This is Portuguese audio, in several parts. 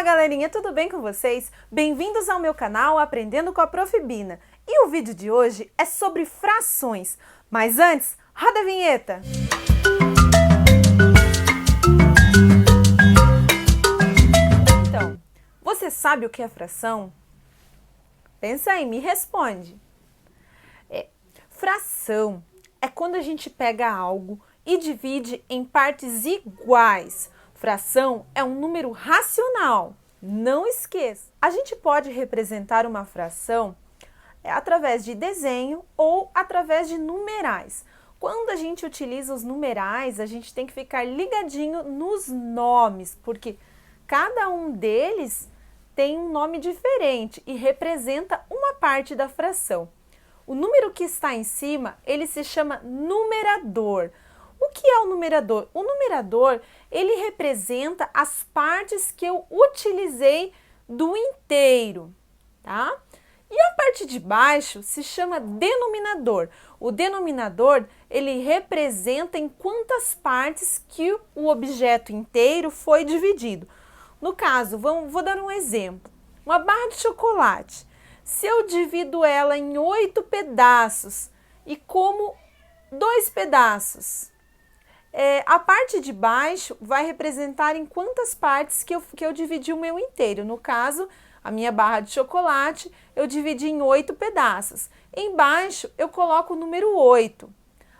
Fala galerinha, tudo bem com vocês? Bem-vindos ao meu canal Aprendendo com a Prof. Bina. E o vídeo de hoje é sobre frações. Mas antes, roda a vinheta! Então, você sabe o que é fração? Pensa aí, me responde. Fração é quando a gente pega algo e divide em partes iguais. Fração é um número racional, não esqueça. A gente pode representar uma fração através de desenho ou através de numerais. Quando a gente utiliza os numerais, a gente tem que ficar ligadinho nos nomes, porque cada um deles tem um nome diferente e representa uma parte da fração. O número que está em cima, ele se chama numerador. O que é o numerador? O numerador, ele representa as partes que eu utilizei do inteiro, tá? E a parte de baixo se chama denominador. O denominador, ele representa em quantas partes que o objeto inteiro foi dividido. No caso, vou dar um exemplo. Uma barra de chocolate. Se eu divido ela em 8 pedaços e como 2 pedaços, a parte de baixo vai representar em quantas partes que eu dividi o meu inteiro. No caso, a minha barra de chocolate, eu dividi em 8 pedaços. Embaixo, eu coloco o número 8.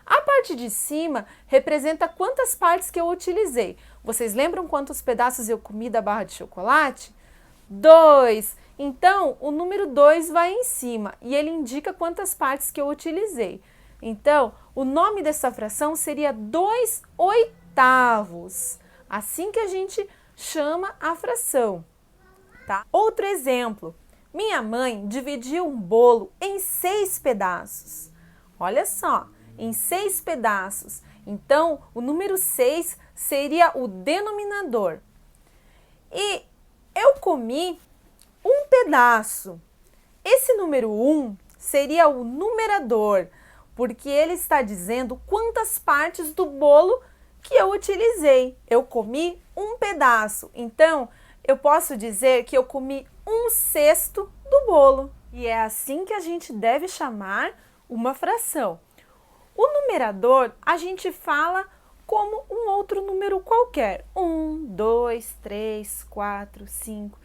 A parte de cima representa quantas partes que eu utilizei. Vocês lembram quantos pedaços eu comi da barra de chocolate? 2. Então, o número 2 vai em cima e ele indica quantas partes que eu utilizei. Então, o nome dessa fração seria 2/8. Assim que a gente chama a fração, tá? Outro exemplo. Minha mãe dividiu um bolo em 6 pedaços. Olha só, em 6 pedaços. Então, o número 6 seria o denominador. E eu comi um pedaço. Esse número 1 seria o numerador, porque ele está dizendo quantas partes do bolo que eu utilizei. Eu comi um pedaço, então eu posso dizer que eu comi 1/6 do bolo. E é assim que a gente deve chamar uma fração. O numerador a gente fala como um outro número qualquer. 1, 2, 3, 4, 5.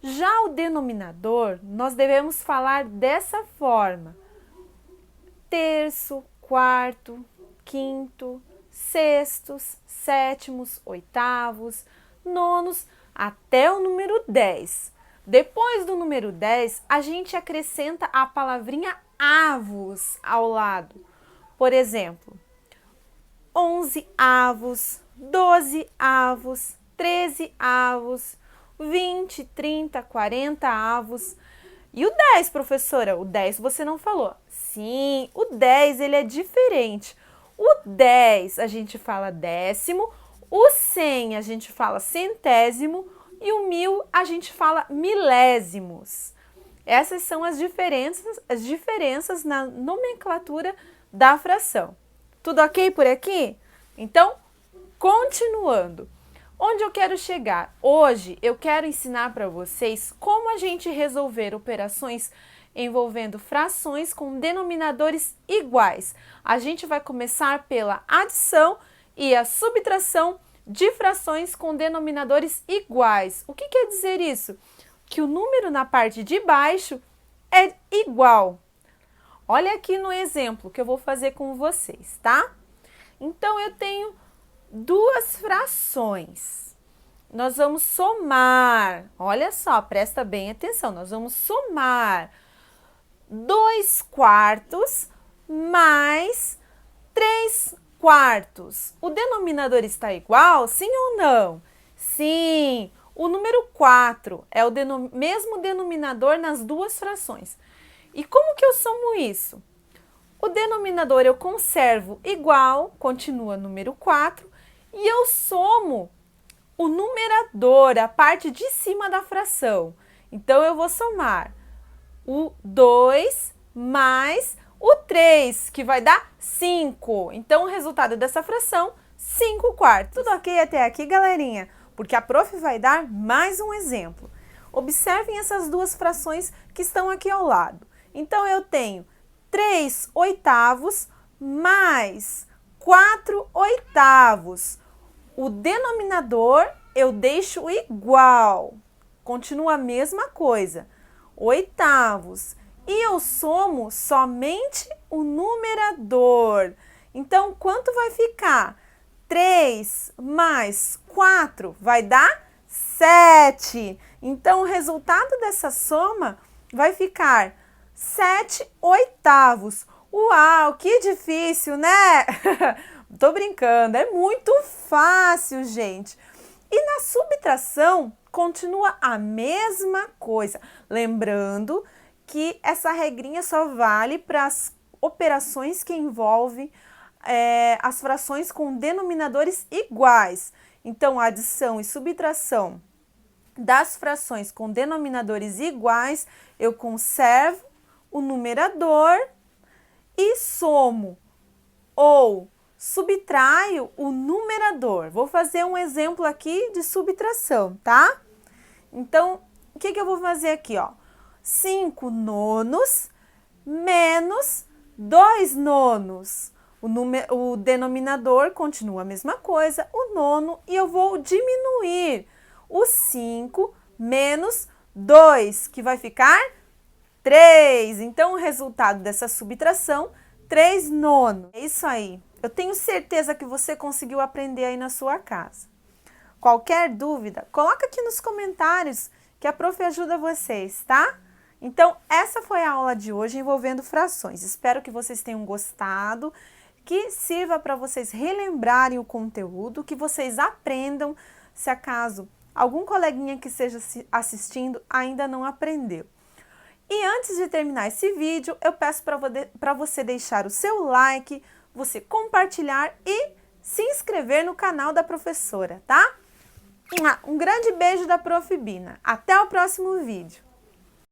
Já o denominador, nós devemos falar dessa forma: terço, quarto, quinto, sextos, sétimos, oitavos, nonos, até o número 10. Depois do número 10, a gente acrescenta a palavrinha avos ao lado. Por exemplo, 11 avos, 12 avos, 13 avos, 20, 30, 40 avos. E o 10, professora? O 10 você não falou. Sim, o 10 ele é diferente. O 10 a gente fala décimo, o 100 a gente fala centésimo e o 1000 a gente fala milésimos. Essas são as diferenças na nomenclatura da fração. Tudo ok por aqui? Então, continuando. Onde eu quero chegar? Hoje eu quero ensinar para vocês como a gente resolver operações envolvendo frações com denominadores iguais. A gente vai começar pela adição e a subtração de frações com denominadores iguais. O que quer dizer isso? Que o número na parte de baixo é igual. Olha aqui no exemplo que eu vou fazer com vocês, tá? Então, eu tenho duas frações. Nós vamos somar. Olha só, presta bem atenção. Nós vamos somar 2/4 mais 3/4. O denominador está igual, sim ou não? Sim, o número 4 é o mesmo denominador nas duas frações. E como que eu somo isso? O denominador eu conservo igual, continua número 4, e eu somo o numerador, a parte de cima da fração. Então, eu vou somar o 2 mais o 3, que vai dar 5. Então, o resultado dessa fração, 5/4. Tudo ok até aqui, galerinha? porque a prof vai dar mais um exemplo. Observem essas duas frações que estão aqui ao lado. Então, eu tenho 3 oitavos mais 4 oitavos. O denominador eu deixo igual, continua a mesma coisa, oitavos. E eu somo somente o numerador. Então, quanto vai ficar? 3 mais 4 vai dar 7. Então, o resultado dessa soma vai ficar 7 oitavos. Uau, que difícil, né? Tô brincando, é muito fácil, gente. E na subtração, continua a mesma coisa. Lembrando que essa regrinha só vale para as operações que envolvem as frações com denominadores iguais. Então, adição e subtração das frações com denominadores iguais, eu conservo o numerador e somo ou subtraio o numerador. Vou fazer um exemplo aqui de subtração, tá? Então, o que eu vou fazer aqui, ó? 5 nonos menos 2 nonos. O denominador continua a mesma coisa, o nono, e eu vou diminuir o 5 menos 2, que vai ficar 3. Então, o resultado dessa subtração, 3 nonos. É isso aí. Eu tenho certeza que você conseguiu aprender aí na sua casa. Qualquer dúvida, coloca aqui nos comentários que a prof ajuda vocês, tá? Então, essa foi a aula de hoje envolvendo frações. Espero que vocês tenham gostado, que sirva para vocês relembrarem o conteúdo, que vocês aprendam, se acaso algum coleguinha que esteja assistindo ainda não aprendeu. E antes de terminar esse vídeo, eu peço para você deixar o seu like, você compartilhar e se inscrever no canal da professora, tá? Um grande beijo da Prof. Bina. Até o próximo vídeo.